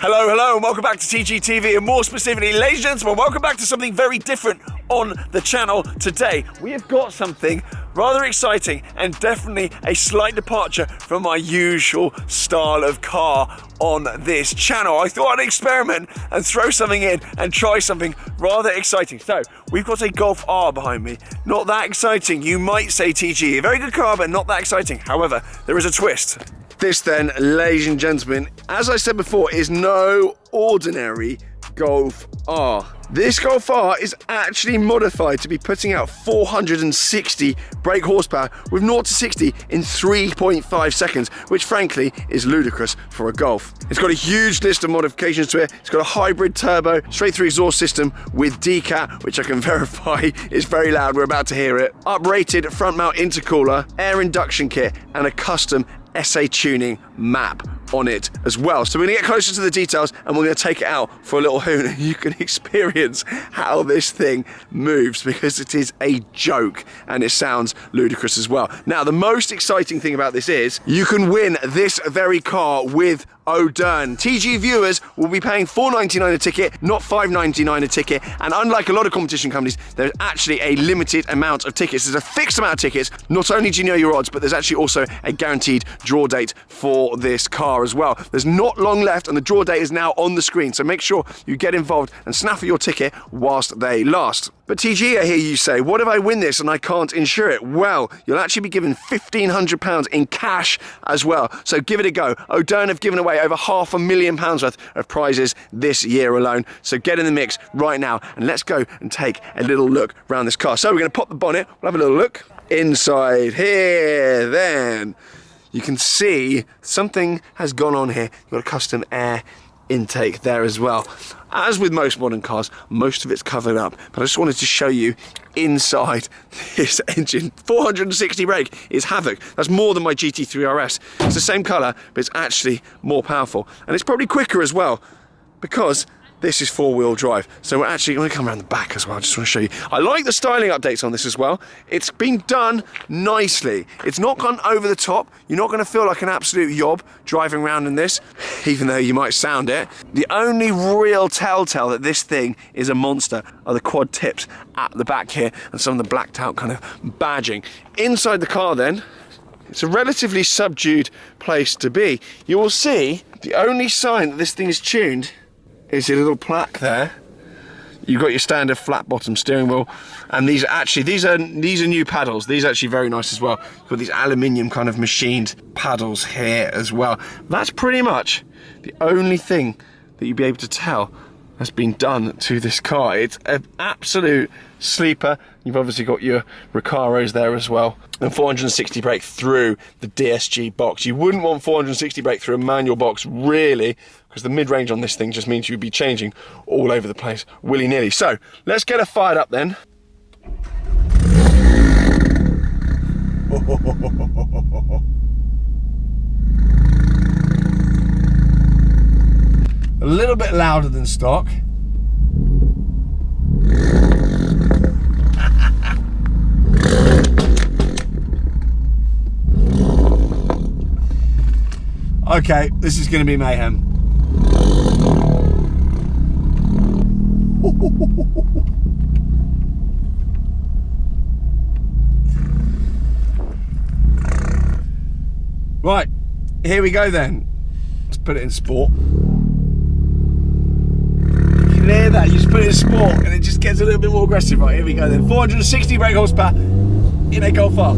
Hello, and welcome back to TGTV, and more specifically, ladies and gentlemen, welcome back to something very different on the channel today. We have got something rather exciting and definitely a slight departure from my usual style of car on this channel. I thought I'd experiment and throw something in and try something rather exciting. So, we've got a Golf R behind me. Not that exciting, you might say TG. A very good car, but not that exciting. However, there is a twist. This then, ladies and gentlemen, as I said before, is no ordinary Golf R. This Golf R is actually modified to be putting out 460 brake horsepower with 0 to 60 in 3.5 seconds, which frankly is ludicrous for a Golf. It's got a huge list of modifications to it. It's got a hybrid turbo, straight through exhaust system with decat, which I can verify is very loud, we're about to hear it. Uprated front mount intercooler, air induction kit, and a custom SA tuning map on it as well. So we're gonna get closer to the details and we're gonna take it out for a little hoon and you can experience how this thing moves, because it is a joke and it sounds ludicrous as well. Now, the most exciting thing about this is you can win this very car with Odurn. TG viewers will be paying $4.99 a ticket, not $5.99 a ticket, and unlike a lot of competition companies, there's actually a limited amount of tickets. There's a fixed amount of tickets. Not only do you know your odds, but there's actually also a guaranteed draw date for this car as well. There's not long left and the draw date is now on the screen, so make sure you get involved and snaffle your ticket whilst they last. But TG, I hear you say, what if I win this and I can't insure it? Well, you'll actually be given £1,500 in cash as well, so give it a go. Odurn have given away over £500,000 worth of prizes this year alone, so get in the mix right now and let's go and take a little look around this car. So we're going to pop the bonnet, we'll have a little look. Inside here then, you can see something has gone on here. You've got a custom air intake there as well. As with most modern cars, most of it's covered up, but I just wanted to show you inside this engine. 460 brake is havoc. That's more than my GT3 RS. It's the same colour, but it's actually more powerful. And it's probably quicker as well, because this is four-wheel drive. So we're actually going to come around the back as well. I just want to show you. I like the styling updates on this as well. It's been done nicely. It's not gone over the top. You're not going to feel like an absolute yob driving around in this, even though you might sound it. The only real telltale that this thing is a monster are the quad tips at the back here and some of the blacked out kind of badging. Inside the car then, it's a relatively subdued place to be. You will see the only sign that this thing is tuned is a little plaque there. You've got your standard flat bottom steering wheel, and these are new paddles. These are actually very nice as well. You've got these aluminium kind of machined paddles here as well. That's pretty much the only thing that you'll be able to tell has been done to this car. It's an absolute sleeper. You've obviously got your Recaros there as well, and 460 brake through the DSG box. You wouldn't want 460 brake through a manual box, really, because the mid-range on this thing just means you'd be changing all over the place willy-nilly. So let's get her fired up then. A little bit louder than stock. Okay, this is going to be mayhem. Right, here we go then. Let's put it in sport. You can hear that, you just put it in sport and it just gets a little bit more aggressive. Right, here we go then. 460 brake horsepower in a Golf R.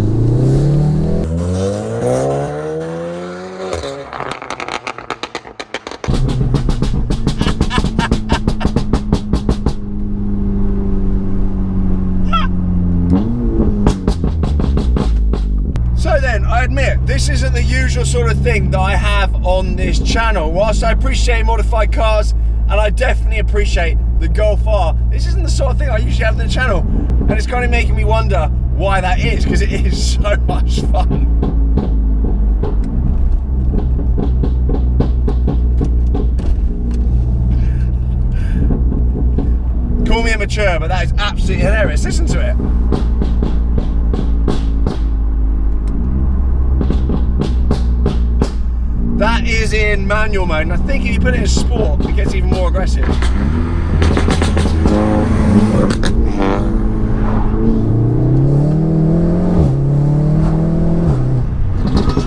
I admit, this isn't the usual sort of thing that I have on this channel. Whilst I appreciate modified cars, and I definitely appreciate the Golf R, this isn't the sort of thing I usually have on the channel. And it's kind of making me wonder why that is, because it is so much fun. Call me immature, but that is absolutely hilarious. Listen to it. That is in manual mode, and I think if you put it in sport, it gets even more aggressive.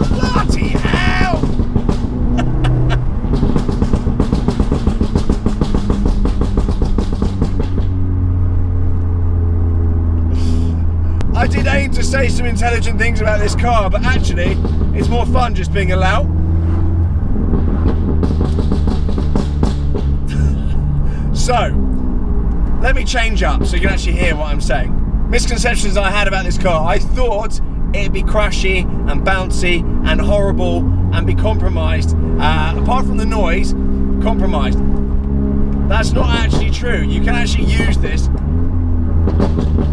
Bloody hell! I did aim to say some intelligent things about this car, but actually, it's more fun just being a lout. So, let me change up so you can actually hear what I'm saying. Misconceptions I had about this car. I thought it'd be crashy and bouncy and horrible and be compromised. Apart from the noise, compromised. That's not actually true. You can actually use this.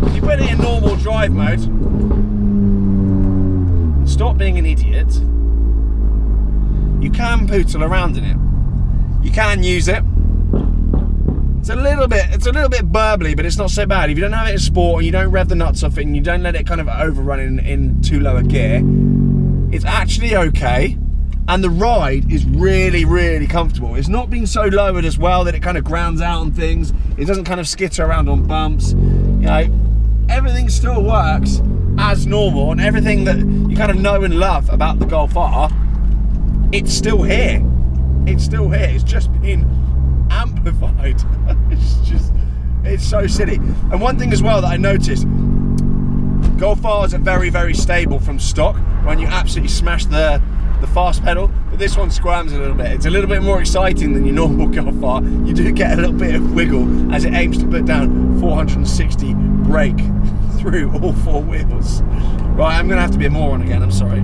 If you put it in normal drive mode, stop being an idiot, you can pootle around in it. You can use it. It's a little bit burbly, but it's not so bad. If you don't have it in sport and you don't rev the nuts off it and you don't let it kind of overrun in too low a gear, it's actually okay. And the ride is really, really comfortable. It's not been so lowered as well that it kind of grounds out on things. It doesn't kind of skitter around on bumps. You know, everything still works as normal, and everything that you kind of know and love about the Golf R, it's still here. It's still here. It's just been amplified. It's so silly. And one thing as well that I noticed, Golf R's are very, very stable from stock when you absolutely smash the fast pedal, but this one squirms a little bit. It's a little bit more exciting than your normal Golf R. You do get a little bit of wiggle as it aims to put down 460 brake through all four wheels. Right, I'm gonna have to be a moron again, I'm sorry.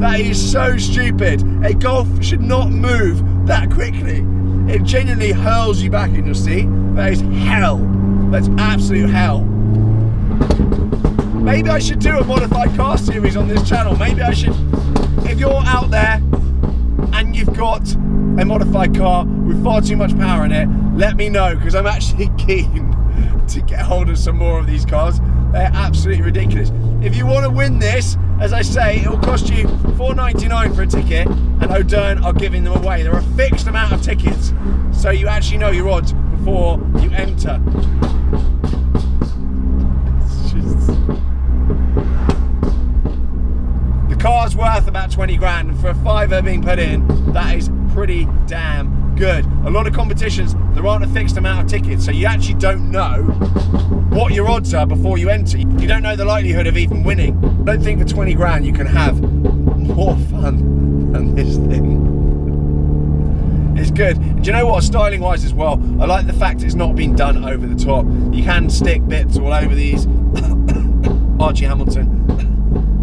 That is so stupid. A Golf should not move that quickly. It genuinely hurls you back in your seat. That is hell. That's absolute hell. Maybe I should do a modified car series on this channel. Maybe I should, if you're out there and you've got a modified car with far too much power in it, let me know, because I'm actually keen to get hold of some more of these cars. They're absolutely ridiculous. If you want to win this, as I say, it will cost you $4.99 for a ticket, and Odurn are giving them away. There are a fixed amount of tickets, so you actually know your odds before you enter. The car's worth about 20 grand, and for a fiver being put in, that is pretty damn good. A lot of competitions, there aren't a fixed amount of tickets, so you actually don't know what your odds are before you enter. You don't know the likelihood of even winning. I don't think for 20 grand you can have more fun than this thing. It's good. And do you know what, styling wise as well, I like the fact it's not been done over the top. You can stick bits all over these. Archie Hamilton.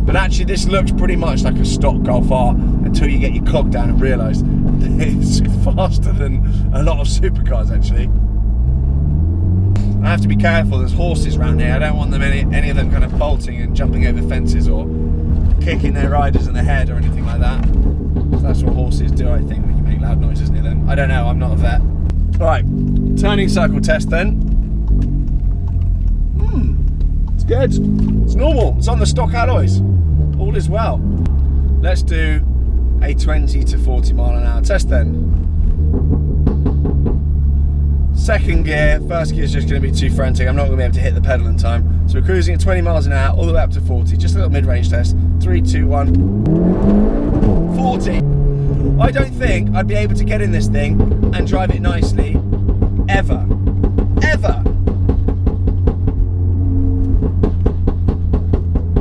But actually this looks pretty much like a stock Golf R until you get your clock down and realise it's faster than a lot of supercars actually. I have to be careful, there's horses around here. I don't want them any of them kind of bolting and jumping over fences or kicking their riders in the head or anything like that. That's what horses do, I think, when you make loud noises near them. I don't know, I'm not a vet. Right, turning circle test then. It's good. It's normal. It's on the stock alloys. All is well. Let's do a 20 to 40 mile an hour test then. Second gear, first gear is just going to be too frantic. I'm not going to be able to hit the pedal in time. So we're cruising at 20 miles an hour all the way up to 40. Just a little mid-range test. 3, 2, 1. 40. I don't think I'd be able to get in this thing and drive it nicely. Ever. Ever.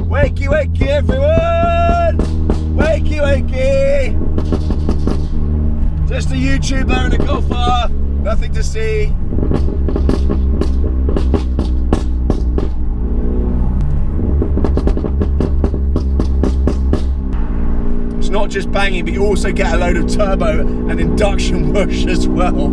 Wakey, wakey, everyone! Wakey, wakey! Just a YouTuber and a Golf R. Nothing to see. It's not just banging, but you also get a load of turbo and induction whoosh as well.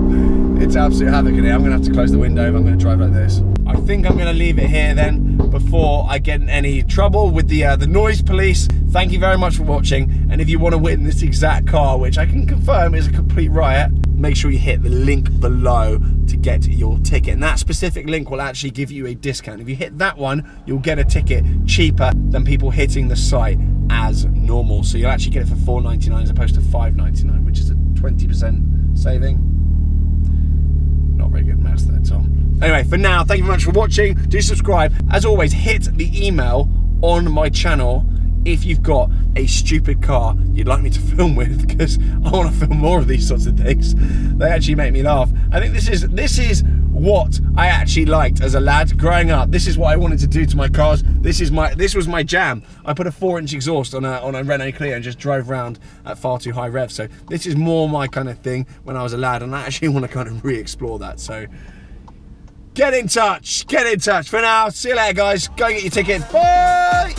It's absolute havoc in here. I'm going to have to close the window if I'm going to drive like this. I think I'm going to leave it here then before I get in any trouble with the noise police. Thank you very much for watching, and if you want to win this exact car, which I can confirm is a complete riot, make sure you hit the link below to get your ticket. And that specific link will actually give you a discount. If you hit that one, you'll get a ticket cheaper than people hitting the site as normal. So you'll actually get it for $4.99 as opposed to $5.99, which is a 20% saving. Not very good maths there, Tom. Anyway, for now, thank you very much for watching. Do subscribe. As always, hit the email on my channel if you've got a stupid car you'd like me to film with, because I want to film more of these sorts of things. They actually make me laugh. I think this is what I actually liked as a lad growing up. This is what I wanted to do to my cars. This was my jam. I put a 4-inch exhaust on a Renault Clio and just drove around at far too high rev. So this is more my kind of thing when I was a lad, and I actually want to kind of re-explore that. So get in touch. For now, see you later, guys. Go and get your tickets. Bye.